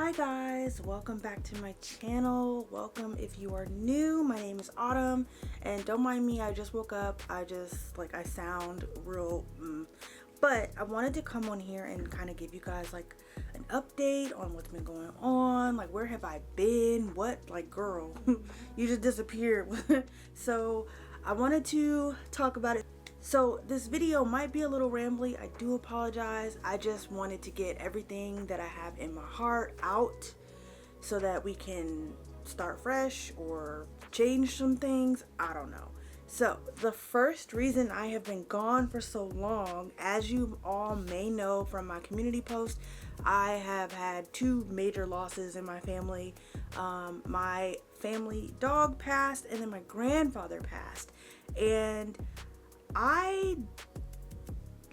Hi guys, welcome back to my channel. Welcome if you are new. My name is Autumn, and don't mind me, I just woke up. I sound real but I wanted to come on here and kind of give you guys like an update on what's been going on. Like, where have I been? What? Like, girl, you just disappeared. So I wanted to talk about it. So this video might be a little rambly. I do apologize. I just wanted to get everything that I have in my heart out so that we can start fresh or change some things. I don't know. So the first reason I have been gone for so long, as you all may know from my community post, I have had two major losses in my family. My family dog passed, and then my grandfather passed. And I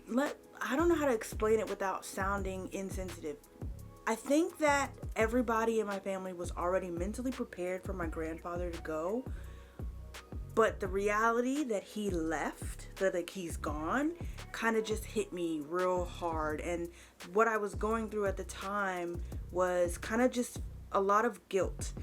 don't know how to explain it without sounding insensitive. I think that everybody in my family was already mentally prepared for my grandfather to go, but the reality that he left, that like he's gone, kind of just hit me real hard. And what I was going through at the time was kind of just a lot of guilt,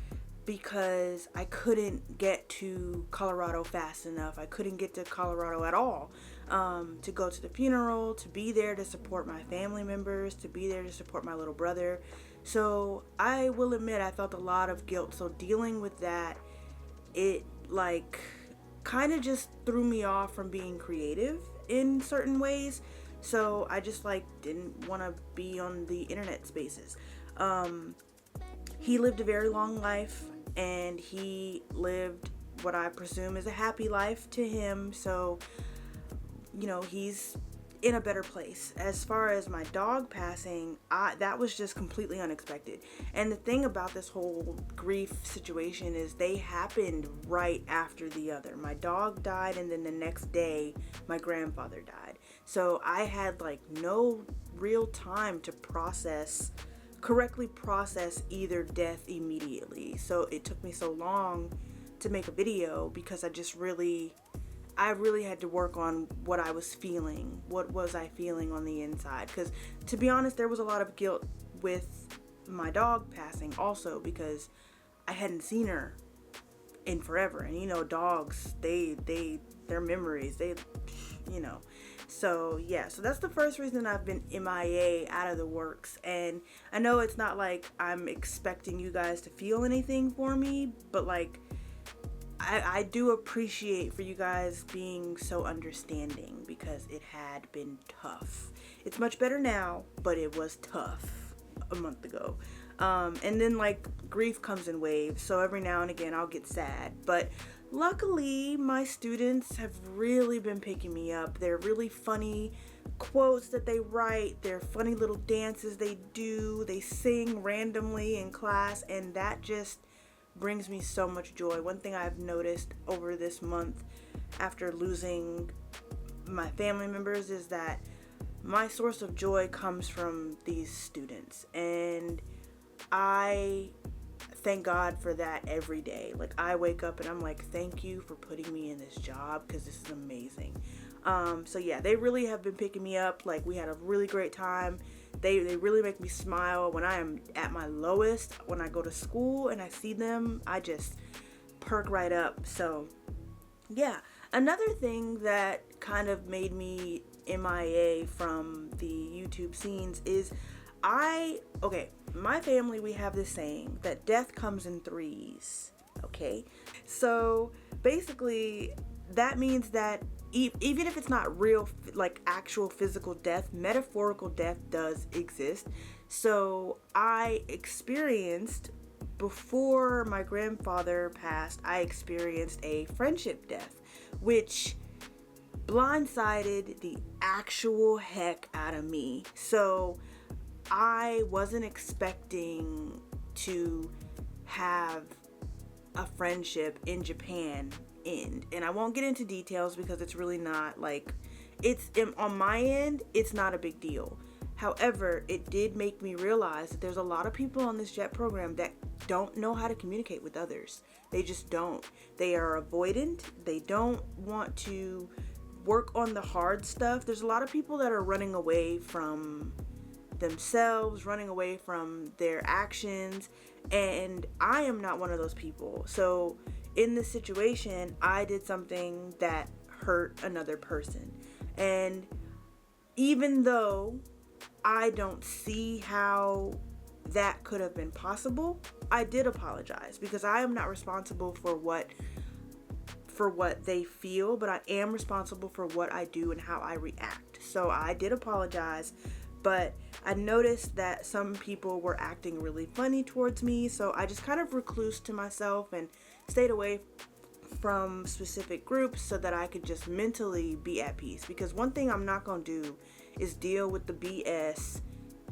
because I couldn't get to Colorado fast enough. I couldn't get to Colorado at all to go to the funeral, to be there to support my family members, to be there to support my little brother. So I will admit I felt a lot of guilt. So dealing with that, it like kind of just threw me off from being creative in certain ways. So I just like didn't want to be on the internet spaces. He lived a very long life, and he lived what I presume is a happy life to him. So, you know, he's in a better place. As far as my dog passing, that was just completely unexpected. And the thing about this whole grief situation is they happened right after the other. My dog died, and then the next day my grandfather died. So I had like no real time to correctly process either death immediately. So it took me so long to make a video, because I really had to work on what I was feeling. What was I feeling on the inside? Because to be honest, there was a lot of guilt with my dog passing also, because I hadn't seen her in forever. And you know, dogs, their memories, you know. So yeah, so that's the first reason I've been MIA, out of the works. And I know it's not like I'm expecting you guys to feel anything for me, but like I do appreciate for you guys being so understanding, because it had been tough. It's much better now, but it was tough a month ago. And then like grief comes in waves, so every now and again I'll get sad, but luckily my students have really been picking me up. They're really funny quotes that they write, they're funny little dances they do, they sing randomly in class, and that just brings me so much joy. One thing I've noticed over this month after losing my family members is that my source of joy comes from these students, and I thank God for that every day. Like, I wake up and I'm like, thank you for putting me in this job, because this is amazing. So yeah, they really have been picking me up. Like, we had a really great time. They really make me smile when I am at my lowest. When I go to school and I see them, I just perk right up. So yeah, another thing that kind of made me MIA from the YouTube scenes is my family, we have this saying that death comes in threes. Okay, so basically that means that even if it's not real, like actual physical death, metaphorical death does exist. So I experienced, before my grandfather passed, I experienced a friendship death, which blindsided the actual heck out of me. So I wasn't expecting to have a friendship in Japan end, and I won't get into details because it's really not like, it's on my end, it's not a big deal. However, it did make me realize that there's a lot of people on this JET program that don't know how to communicate with others. They just don't. They are avoidant. They don't want to work on the hard stuff. There's a lot of people that are running away from themselves, running away from their actions. And I am not one of those people. So in this situation, I did something that hurt another person. And even though I don't see how that could have been possible, I did apologize, because I am not responsible for what they feel, but I am responsible for what I do and how I react. So I did apologize, but I noticed that some people were acting really funny towards me, so I just kind of reclused to myself and stayed away from specific groups so that I could just mentally be at peace. Because one thing I'm not gonna do is deal with the BS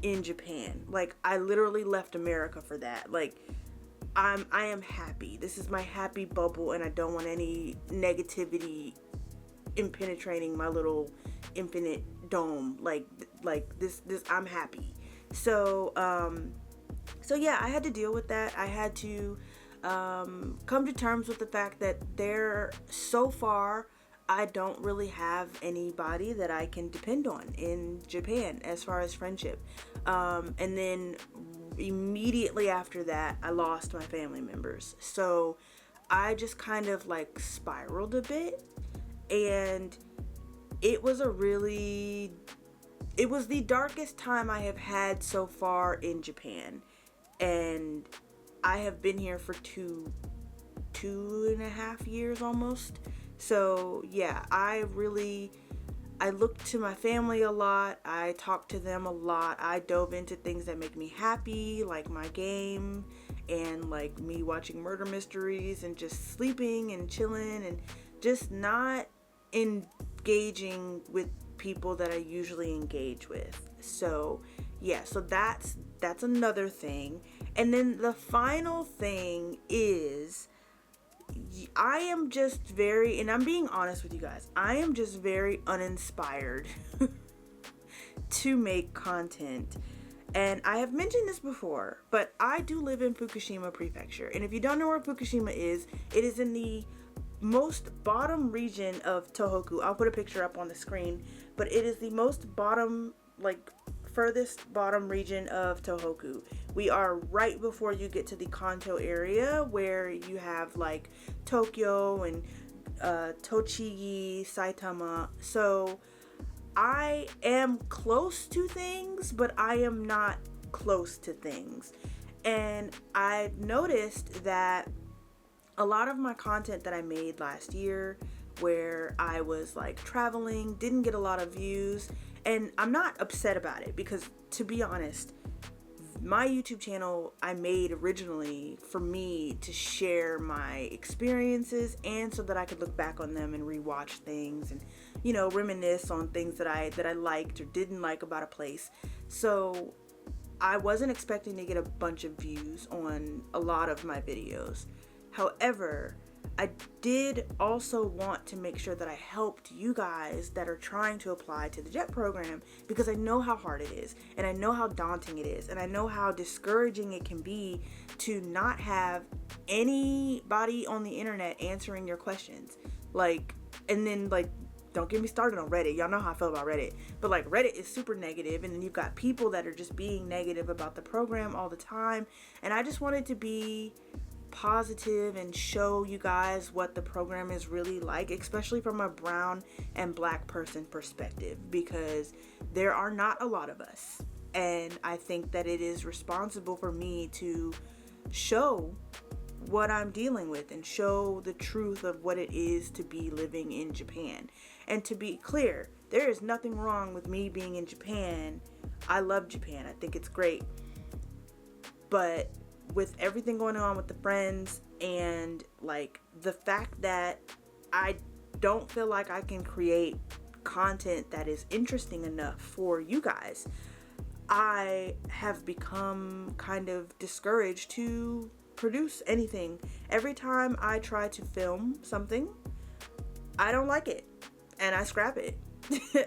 in Japan. Like, I literally left America for that. Like, I am happy. This is my happy bubble, and I don't want any negativity penetrating my little infinite dome. Like this I'm happy. So yeah, I had to deal with that. I had to come to terms with the fact that so far I don't really have anybody that I can depend on in Japan as far as friendship. And then immediately after that, I lost my family members. So I just kind of like spiraled a bit, and it was the darkest time I have had so far in Japan. And I have been here for two and a half years almost. So yeah, I looked to my family a lot. I talked to them a lot. I dove into things that make me happy, like my game, and like me watching murder mysteries and just sleeping and chilling and just not engaging with people that I usually engage with. So yeah, so that's another thing. And then the final thing is, I am just very, and I'm being honest with you guys, I am just very uninspired to make content. And I have mentioned this before, but I do live in Fukushima Prefecture. And if you don't know where Fukushima is, it is in the most bottom region of Tohoku. I'll put a picture up on the screen, but it is the most bottom, like furthest bottom region of Tohoku. We are right before you get to the Kanto area, where you have like Tokyo and Tochigi, Saitama. So I am close to things, but I am not close to things. And I've noticed that a lot of my content that I made last year, where I was like traveling, didn't get a lot of views. And I'm not upset about it, because to be honest, my YouTube channel I made originally for me to share my experiences, and so that I could look back on them and rewatch things and, you know, reminisce on things that I liked or didn't like about a place. So I wasn't expecting to get a bunch of views on a lot of my videos. However, I did also want to make sure that I helped you guys that are trying to apply to the JET program, because I know how hard it is, and I know how daunting it is, and I know how discouraging it can be to not have anybody on the internet answering your questions. Like, and then like, don't get me started on Reddit. Y'all know how I feel about Reddit. But like, Reddit is super negative, and then you've got people that are just being negative about the program all the time. And I just wanted to be positive and show you guys what the program is really like, especially from a brown and black person perspective, because there are not a lot of us. And I think that it is responsible for me to show what I'm dealing with and show the truth of what it is to be living in Japan. And to be clear, there is nothing wrong with me being in Japan. I love Japan. I think it's great. But with everything going on with the friends, and like the fact that I don't feel like I can create content that is interesting enough for you guys, I have become kind of discouraged to produce anything. Every time I try to film something, I don't like it and I scrap it.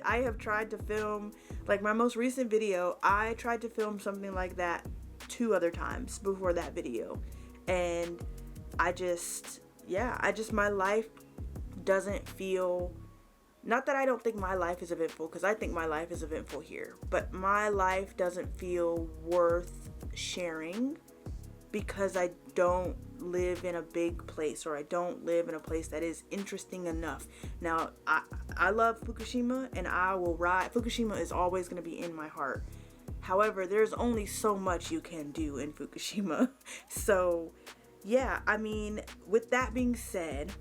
I have tried to film, like my most recent video, I tried to film something like that 2 other times before that video, and my life doesn't feel Not that I don't think my life is eventful, because I think my life is eventful here, but my life doesn't feel worth sharing because I don't live in a big place, or I don't live in a place that is interesting enough. Now, I love Fukushima, and I will ride. Fukushima is always going to be in my heart. However, there's only so much you can do in Fukushima. So, yeah, I mean, with that being said,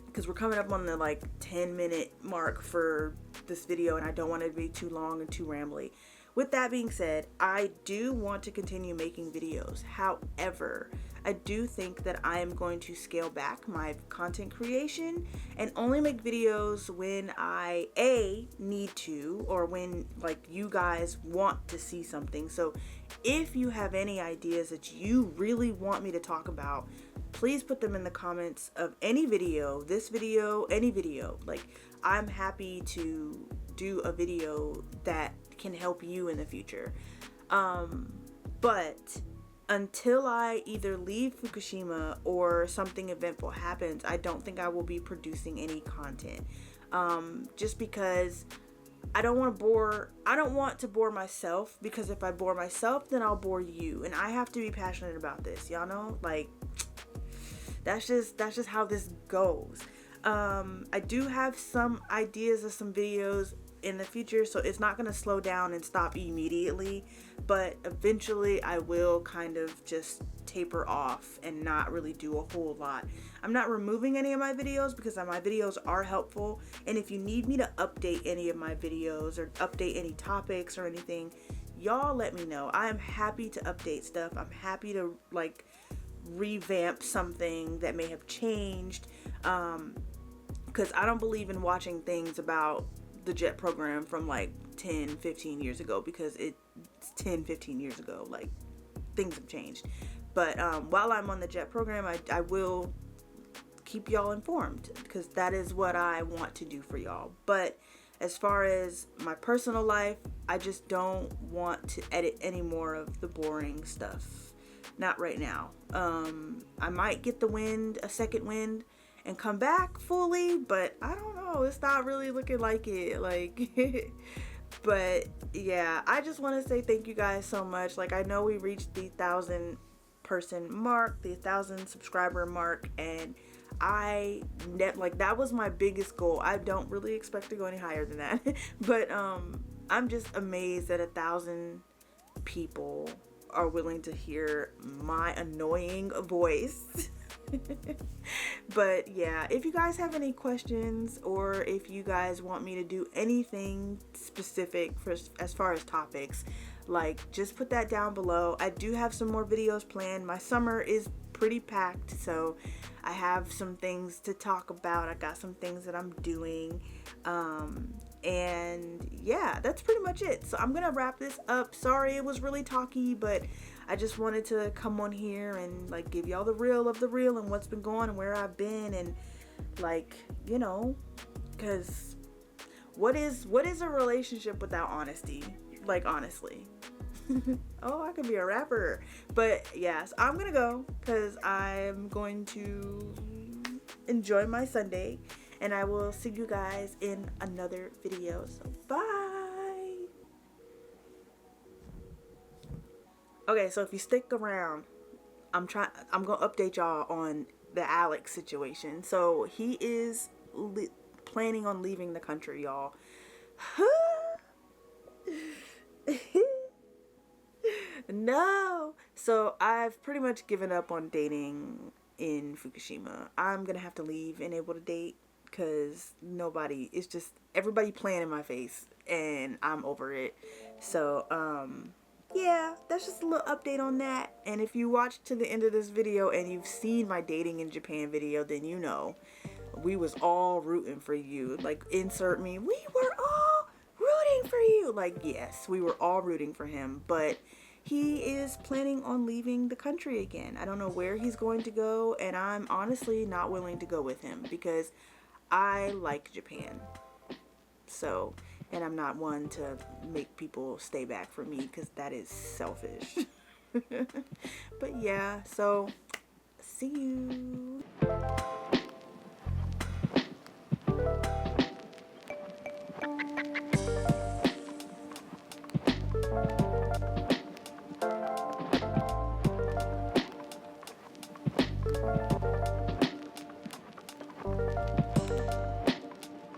because we're coming up on the like 10-minute mark for this video, and I don't want it to be too long and too rambly. With that being said, I do want to continue making videos. However, I do think that I am going to scale back my content creation and only make videos when I need to, or when like you guys want to see something. So if you have any ideas that you really want me to talk about, please put them in the comments of any video, this video, any video. Like, I'm happy to do a video that can help you in the future. But until I either leave Fukushima or something eventful happens, I don't think I will be producing any content. Just because I don't want to bore myself, because if I bore myself, then I'll bore you. And I have to be passionate about this, y'all know? Like, that's just how this goes. I do have some ideas of some videos in the future, so it's not going to slow down and stop immediately, but eventually I will kind of just taper off and not really do a whole lot. I'm not removing any of my videos because my videos are helpful, and if you need me to update any of my videos or update any topics or anything, y'all let me know. I am happy to update stuff. I'm happy to like revamp something that may have changed, because I don't believe in watching things about the JET program from like 10-15 years ago, because it's 10-15 years ago. Like, things have changed. But while I'm on the JET program, I will keep y'all informed, because that is what I want to do for y'all. But as far as my personal life, I just don't want to edit any more of the boring stuff. Not right now. I might get a second wind and come back fully, but I don't know. It's not really looking like it. Like, but yeah, I just want to say thank you guys so much. Like, I know we reached the 1,000 person mark, the 1,000 subscriber mark, and that was my biggest goal. I don't really expect to go any higher than that. But I'm just amazed that 1,000 people are willing to hear my annoying voice. But yeah, if you guys have any questions, or if you guys want me to do anything specific as far as topics, like, just put that down below. I do have some more videos planned. My summer is pretty packed, so I have some things to talk about. I got some things that I'm doing, and yeah, that's pretty much it. So I'm gonna wrap this up. Sorry it was really talky, but I just wanted to come on here and like give y'all the real of the real and what's been going and where I've been, and like, you know, because what is a relationship without honesty? Like, honestly. Oh, I could be a rapper. But yes, I'm gonna go because I'm going to enjoy my Sunday, and I will see you guys in another video. So bye. Okay, so if you stick around, I'm gonna update y'all on the Alex situation. So he is planning on leaving the country, y'all. No. So I've pretty much given up on dating in Fukushima. I'm gonna have to leave and able to date, because it's just everybody playing in my face, and I'm over it. So yeah, that's just a little update on that. And if you watched to the end of this video and you've seen my dating in Japan video, then you know we was all rooting for you. Like, insert me. We were all rooting for you. Like, yes, we were all rooting for him, but he is planning on leaving the country again. I don't know where he's going to go, and I'm honestly not willing to go with him because I like Japan. So, and I'm not one to make people stay back for me, because that is selfish. But yeah, so see you.